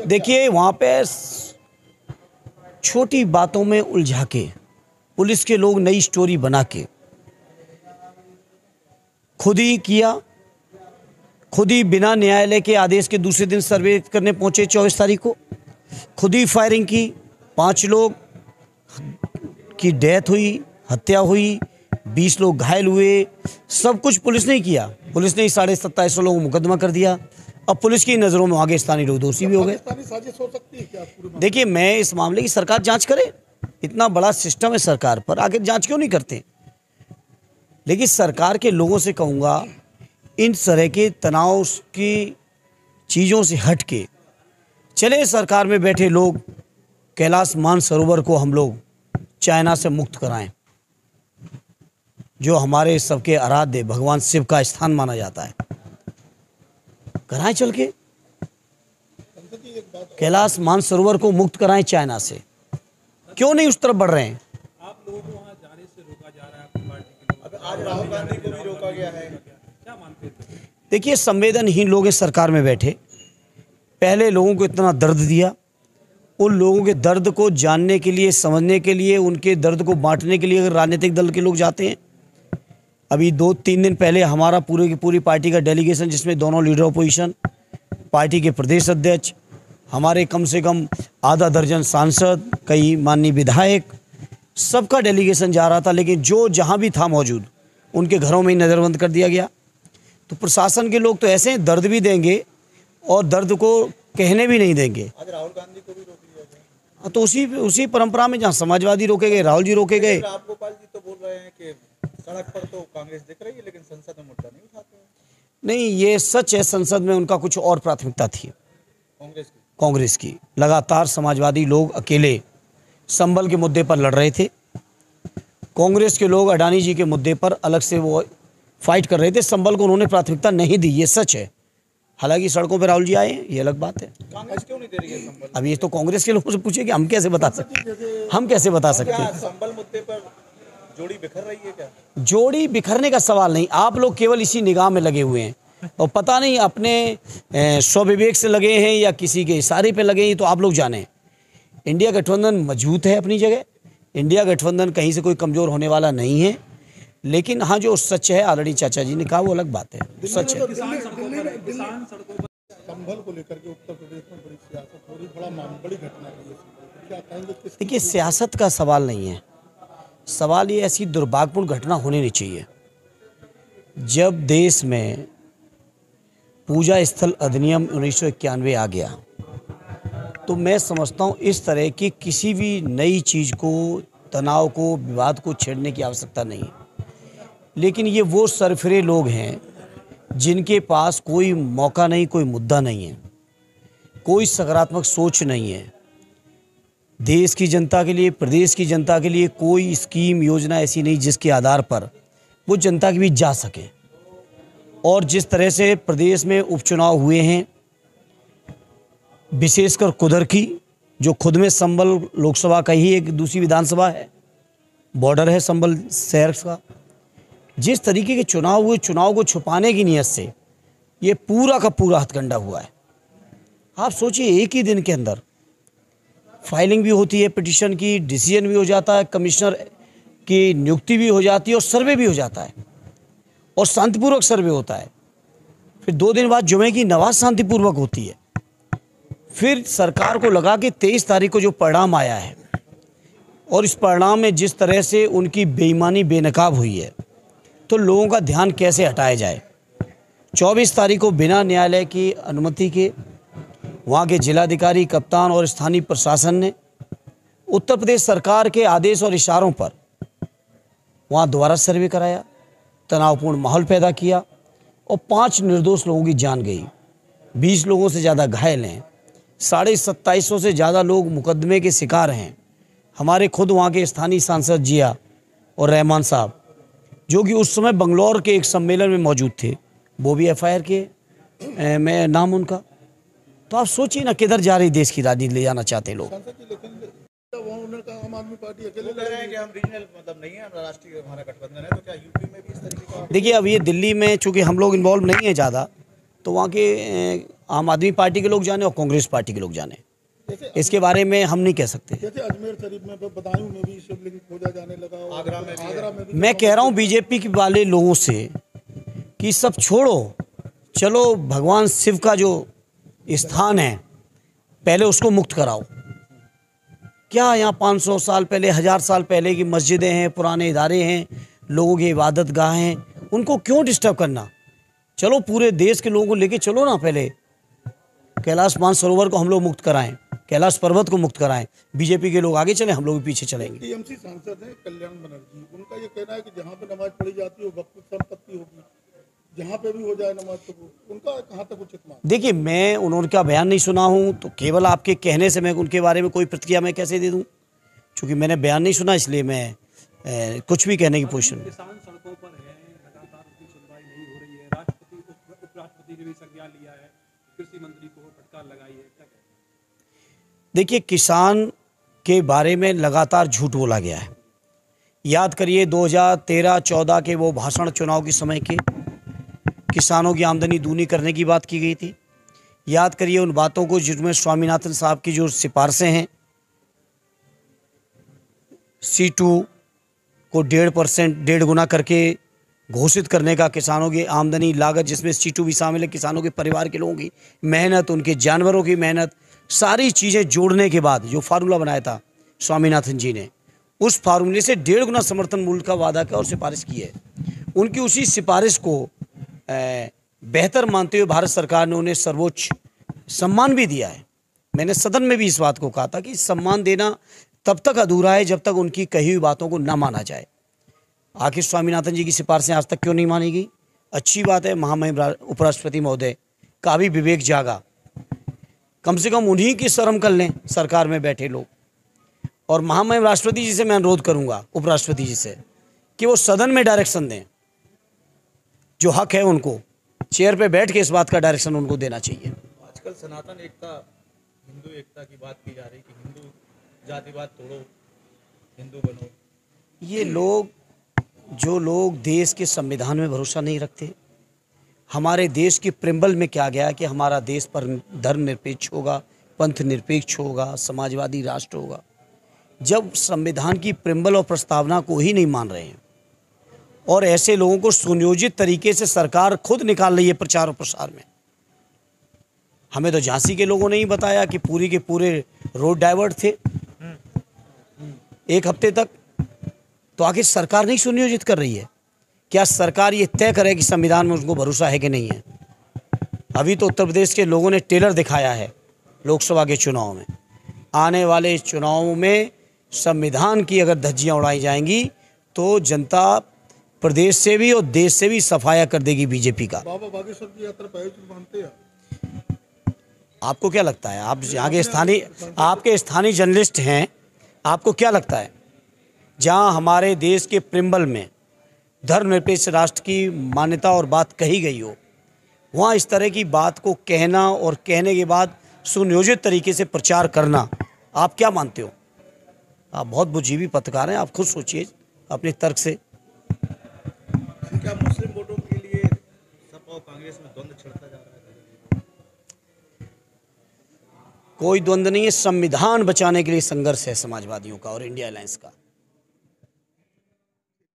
देखिए, वहाँ पे छोटी बातों में उलझा के पुलिस के लोग नई स्टोरी बना के खुद ही किया, खुद ही बिना न्यायालय के आदेश के दूसरे दिन सर्वे करने पहुंचे 24 तारीख को, खुद ही फायरिंग की, 5 लोग की डेथ हुई, हत्या हुई, 20 लोग घायल हुए। सब कुछ पुलिस ने ही किया। पुलिस ने ही 2750 लोगों को मुकदमा कर दिया। अब पुलिस की नज़रों में आगे स्थानीय लोग दोषी भी हो गए। देखिए, मैं इस मामले की सरकार जांच करे, इतना बड़ा सिस्टम है सरकार पर, आगे जांच क्यों नहीं करते। लेकिन सरकार के लोगों से कहूँगा, इन तरह के तनाव की चीज़ों से हट के चले, सरकार में बैठे लोग कैलाश मानसरोवर को हम लोग चाइना से मुक्त कराएं, जो हमारे सबके आराध्य भगवान शिव का स्थान माना जाता है। कराएं, चल के कैलाश मानसरोवर को मुक्त कराएं चाइना से। क्यों नहीं उस तरफ बढ़ रहे हैं? आप लोगों को वहां जाने से रोका जा रहा है, आपकी पार्टी के लोग। आज राहुल गांधी को भी रोका गया है, क्या मानते थे? देखिए, संवेदनहीन लोग इस सरकार में बैठे, पहले लोगों को इतना दर्द दिया, उन लोगों के दर्द को जानने के लिए, समझने के लिए, उनके दर्द को बांटने के लिए अगर राजनीतिक दल के लोग जाते हैं। अभी 2-3 दिन पहले हमारा पूरी की पूरी पार्टी का डेलीगेशन, जिसमें दोनों लीडर ऑपोजिशन, पार्टी के प्रदेश अध्यक्ष, हमारे कम से कम आधा दर्जन सांसद, कई माननीय विधायक, सबका डेलीगेशन जा रहा था। लेकिन जो जहां भी था मौजूद, उनके घरों में ही नज़रबंद कर दिया गया। तो प्रशासन के लोग तो ऐसे हैं, दर्द भी देंगे और दर्द को कहने भी नहीं देंगे। आज राहुल गांधी को भी रोक दिया गया। तो उसी परंपरा में जहाँ समाजवादी रोके गए, राहुल जी रोके गए। रामगोपाल जी तो बोल रहे हैं कि सड़क पर तो कांग्रेस दिख रही है, लेकिन संसद में मुद्दा नहीं उठाते हैं। नहीं, ये सच है, संसद में उनका कुछ और प्राथमिकता थी कांग्रेस की। लगातार समाजवादी लोग अकेले संबल के मुद्दे पर लड़ रहे थे, कांग्रेस के लोग अडानी जी के मुद्दे पर अलग से वो फाइट कर रहे थे। संबल को उन्होंने प्राथमिकता नहीं दी, ये सच है। हालांकि सड़कों पर राहुल जी आए हैं, ये अलग बात है। कांग्रेस क्यों नहीं दे रही है संबल? अब ये तो कांग्रेस के लोगों से पूछे कि हम कैसे बता सकते, हम कैसे बता सकते हैं। संबल मुद्दे पर जोड़ी बिखर रही है क्या? जोड़ी बिखरने का सवाल नहीं, आप लोग केवल इसी निगाह में लगे हुए हैं और पता नहीं अपने स्वविवेक से लगे हैं या किसी के इशारे पे लगे हैं, तो आप लोग जाने। इंडिया गठबंधन मजबूत है अपनी जगह, इंडिया गठबंधन कहीं से कोई कमज़ोर होने वाला नहीं है। लेकिन हाँ, जो सच है, ऑलरेडी चाचा जी ने कहा, वो अलग बात है, सच है। संभल को लेकर के उत्तर प्रदेश में बड़ी सियासत हो रही, बड़ी घटना हुई है, क्या कहेंगे? देखिए, सियासत का सवाल नहीं है, सवाल ये ऐसी दुर्भाग्यपूर्ण घटना होनी नहीं चाहिए। जब देश में पूजा स्थल अधिनियम 1991 आ गया, तो मैं समझता हूँ इस तरह की किसी भी नई चीज़ को, तनाव को, विवाद को छेड़ने की आवश्यकता नहीं है। लेकिन ये वो सरफिरे लोग हैं जिनके पास कोई मौका नहीं, कोई मुद्दा नहीं है, कोई सकारात्मक सोच नहीं है। देश की जनता के लिए, प्रदेश की जनता के लिए कोई स्कीम, योजना ऐसी नहीं जिसके आधार पर वो जनता के बीच जा सके। और जिस तरह से प्रदेश में उपचुनाव हुए हैं, विशेषकर कुदर की, जो खुद में संबल लोकसभा का ही एक दूसरी विधानसभा है, बॉर्डर है संबल शहर का, जिस तरीके के चुनाव हुए, चुनाव को छुपाने की नीयत से ये पूरा का पूरा हथकंडा हुआ है। आप सोचिए, एक ही दिन के अंदर फाइलिंग भी होती है पिटीशन की, डिसीजन भी हो जाता है, कमिश्नर की नियुक्ति भी हो जाती है और सर्वे भी हो जाता है, और शांतिपूर्वक सर्वे होता है। फिर 2 दिन बाद जुमे की नमाज शांतिपूर्वक होती है। फिर सरकार को लगा कि 23 तारीख को जो परिणाम आया है, और इस परिणाम में जिस तरह से उनकी बेईमानी बेनकाब हुई है, तो लोगों का ध्यान कैसे हटाया जाए। 24 तारीख को बिना न्यायालय की अनुमति के वहाँ के जिलाधिकारी, कप्तान और स्थानीय प्रशासन ने उत्तर प्रदेश सरकार के आदेश और इशारों पर वहाँ दोबारा सर्वे कराया, तनावपूर्ण माहौल पैदा किया और 5 निर्दोष लोगों की जान गई, 20 लोगों से ज़्यादा घायल हैं, 2750 से ज़्यादा लोग मुकदमे के शिकार हैं। हमारे खुद वहाँ के स्थानीय सांसद जिया और रहमान साहब, जो कि उस समय बंगलौर के एक सम्मेलन में मौजूद थे, वो भी FIR के मैं नाम उनका। तो आप सोचिए ना, किधर जा रही देश की राजनीति ले जाना चाहते लोग। आम आदमी पार्टी अकेले कह रहे हैं कि हम रीजनल मतलब नहीं है, राष्ट्रीय हमारा गठबंधन है, तो क्या यूपी में भी इस तरीके का? देखिए, अब ये दिल्ली में चूँकि हम लोग इन्वॉल्व नहीं है ज़्यादा, तो वहाँ के आम आदमी पार्टी के लोग जाने और कांग्रेस पार्टी के लोग जाने, जैसे इसके बारे में हम नहीं कह सकते। जैसे अजमेर शरीफ में, बदायूं में भी शिवलिंग खोजा जाने लगा, और आगरा में भी। मैं कह रहा हूँ बीजेपी के वाले लोगों से कि सब छोड़ो, चलो भगवान शिव का जो स्थान है पहले उसको मुक्त कराओ। क्या यहाँ 500 साल पहले, 1000 साल पहले की मस्जिदें हैं, पुराने इदारे हैं, लोगों की इबादत गाह हैं, उनको क्यों डिस्टर्ब करना। चलो पूरे देश के लोगों को लेके चलो ना, पहले कैलाश मानसरोवर को हम लोग मुक्त कराएं, कैलाश पर्वत को मुक्त कराएं। बीजेपी के लोग आगे चले, हम लोग भी पीछे चलेंगे। टीएमसी सांसद हैं कल्याण बनर्जी, उनका ये कहना है कि जहाँ पे नमाज पढ़ी जाती है वो वक्फ संपत्ति होगी, जहाँ पे भी हो जाए नमाज, तो उनका कहाँ तक उचित मान। देखिए, मैं उनका बयान नहीं सुना हूँ, तो केवल आपके कहने से मैं उनके बारे में कोई प्रतिक्रिया मैं कैसे दे दूँ, क्योंकि मैंने बयान नहीं सुना, इसलिए मैं कुछ भी कहने की पोजीशन में। किसान सड़कों पर है, लगातार उसकी सुनवाई नहीं हो रही है, राष्ट्रपति उपराष्ट्रपति ने भी संज्ञान लिया है, कृषि मंत्री को फटकार लगाई है, क्या कहें? देखिए, किसान के बारे में लगातार झूठ बोला गया है। याद करिए 2013-14 के वो भाषण चुनाव के समय के, किसानों की आमदनी दूनी करने की बात की गई थी। याद करिए उन बातों को जिसमें स्वामीनाथन साहब की जो सिफारिशें हैं, C2 को 1.5% 1.5 गुना करके घोषित करने का, किसानों की आमदनी लागत जिसमें C2 भी शामिल है, किसानों के परिवार के लोगों की मेहनत, उनके जानवरों की मेहनत, सारी चीज़ें जोड़ने के बाद जो फार्मूला बनाया था स्वामीनाथन जी ने, उस फार्मूले से 1.5 गुना समर्थन मूल्य का वादा किया और सिफारिश की है। उनकी उसी सिफारिश को बेहतर मानते हुए भारत सरकार ने उन्हें सर्वोच्च सम्मान भी दिया है। मैंने सदन में भी इस बात को कहा था कि सम्मान देना तब तक अधूरा है जब तक उनकी कही हुई बातों को न माना जाए। आखिर स्वामीनाथन जी की सिफारिशें आज तक क्यों नहीं मानी गई? अच्छी बात है, महामहिम उपराष्ट्रपति महोदय का भी विवेक जागा, कम से कम उन्हीं की शर्म कर लें सरकार में बैठे लोग। और महामहिम राष्ट्रपति जी से मैं अनुरोध करूंगा, उपराष्ट्रपति जी से, कि वो सदन में डायरेक्शन दें, जो हक है उनको चेयर पे बैठ के इस बात का डायरेक्शन उनको देना चाहिए। आजकल सनातन एकता, हिंदू एकता की बात की जा रही कि हिंदू जातिवाद तोड़ो, हिंदू बनो। ये लोग, जो लोग देश के संविधान में भरोसा नहीं रखते, हमारे देश के प्रिम्बल में क्या गया कि हमारा देश पर धर्मनिरपेक्ष होगा, पंथ निरपेक्ष होगा, समाजवादी राष्ट्र होगा, जब संविधान की प्रिम्बल और प्रस्तावना को ही नहीं मान रहे हैं और ऐसे लोगों को सुनियोजित तरीके से सरकार खुद निकाल रही है प्रचार और प्रसार में। हमें तो झांसी के लोगों ने ही बताया कि पूरी के पूरे रोड डाइवर्ट थे एक हफ्ते तक। तो आखिर सरकार नहीं सुनियोजित कर रही है? क्या सरकार ये तय करे कि संविधान में उसको भरोसा है कि नहीं है? अभी तो उत्तर प्रदेश के लोगों ने टेलर दिखाया है लोकसभा के चुनाव में। आने वाले चुनावों में संविधान की अगर धज्जियां उड़ाई जाएंगी तो जनता प्रदेश से भी और देश से भी सफाया कर देगी बीजेपी का। बाबा बागेश्वर की यात्रा पर आयोजन मानते हैं? आपको क्या लगता है? आप यहाँ के स्थानीय, आपके स्थानीय जर्नलिस्ट हैं, आपको क्या लगता है जहाँ हमारे देश के प्रिम्बल में धर्मनिरपेक्ष राष्ट्र की मान्यता और बात कही गई हो, वहाँ इस तरह की बात को कहना और कहने के बाद सुनियोजित तरीके से प्रचार करना, आप क्या मानते हो? आप बहुत बुद्धिजीवी पत्रकार हैं, आप खुद सोचिए अपने तर्क से। क्या मुस्लिम वोटों के लिए सपा और कांग्रेस में द्वंद्व छिड़ता जा रहा है? कोई द्वंद्व नहीं है, संविधान बचाने के लिए संघर्ष है समाजवादियों का और इंडिया अलायंस का।